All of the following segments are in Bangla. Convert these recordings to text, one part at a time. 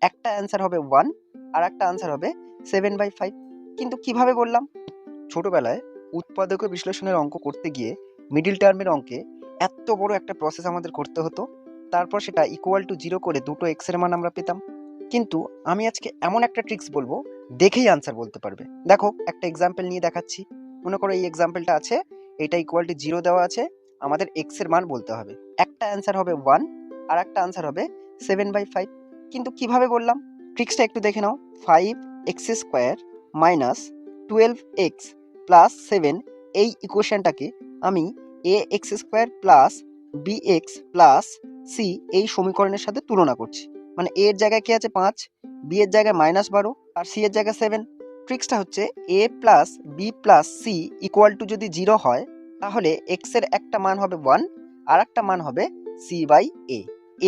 একটা অ্যান্সার হবে 1 আর একটা অ্যান্সার হবে 7/5। কিন্তু কিভাবে বললাম? ছোটবেলায় উৎপাদক ও বিশ্লেষণের অঙ্ক করতে গিয়ে মিডল টার্মের অঙ্কে এত বড় একটা প্রসেস আমাদের করতে হতো, তারপর সেটা ইকুয়াল টু 0 করে দুটো এক্স এর মান আমরা পেতাম। কিন্তু আমি আজকে এমন একটা ট্রিক্স বলবো, দেখেই আনসার বলতে পারবে। দেখো, একটা এক্সাম্পল নিয়ে দেখাচ্ছি। মনে করো এই এক্সাম্পলটা আছে, এটা ইকুয়াল টু 0 দেওয়া আছে, আমাদের এক্স এর মান বলতে হবে। একটা অ্যান্সার হবে 1 আর একটা অ্যান্সার হবে 7/5। কিন্তু কিভাবে বললাম? ট্রিক্সটা একটু দেখে নাও। 5x² মাইনাস 12x প্লাস 7, এই ইকুয়েশনটাকে আমি ax² plus bx plus c এই সমীকরণের সাথে তুলনা করছি। মানে a এর জায়গায় কি আছে 5, b এর জায়গায় -12 আর c এর জায়গায় 7। ট্রিক্সটা হচ্ছে a plus b plus c equal to যদি 0 হয়, তাহলে x এর একটা মান হবে 1 আর একটা মান হবে c/a।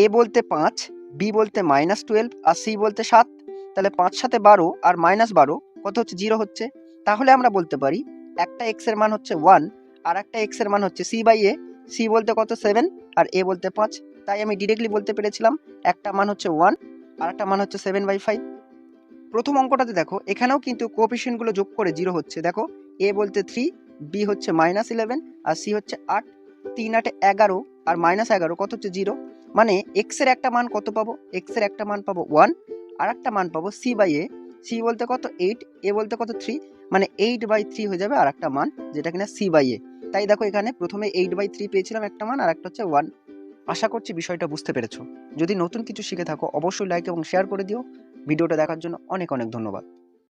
a বলতে 5, b বলতে -12 আর c বলতে 7। তাহলে 5 সাথে 12 আর -12 কত হচ্ছে? 0 হচ্ছে। তাহলে আমরা বলতে পারি একটা x এর মান হচ্ছে 1 আর একটা x এর মান হচ্ছে c/a। c বলতে কত? 7 আর a বলতে 5। তাই আমি ডিরেক্টলি বলতে পেরেছিলাম একটা মান হচ্ছে 1 আর একটা মান হচ্ছে 7/5। প্রথম অঙ্কটাতে দেখো, এখানেও কিন্তু কোএফিসিয়েন্ট গুলো যোগ করে 0 হচ্ছে। দেখো, a বলতে 3, b হচ্ছে -11 আর c হচ্ছে 8। 3 8 11 আর -11 কত হচ্ছে? 0। মানে x এর একটা মান কত পাবো? x এর একটা মান পাবো 1 আর একটা মান পাবো c/a। c বলতে কত? 8, a বলতে কত? 3। মানে 8/3 হয়ে যাবে আর একটা মান, যেটা কিনা c/a। তাই দেখো, এখানে প্রথমে 8/3 পেয়েছিলাম একটা মান, আর একটা হচ্ছে 1। আশা করছি বিষয়টা বুঝতে পেরেছো। যদি নতুন কিছু শিখে থাকো অবশ্যই লাইক এবং শেয়ার করে দিও। ভিডিওটা দেখার জন্য অনেক অনেক ধন্যবাদ।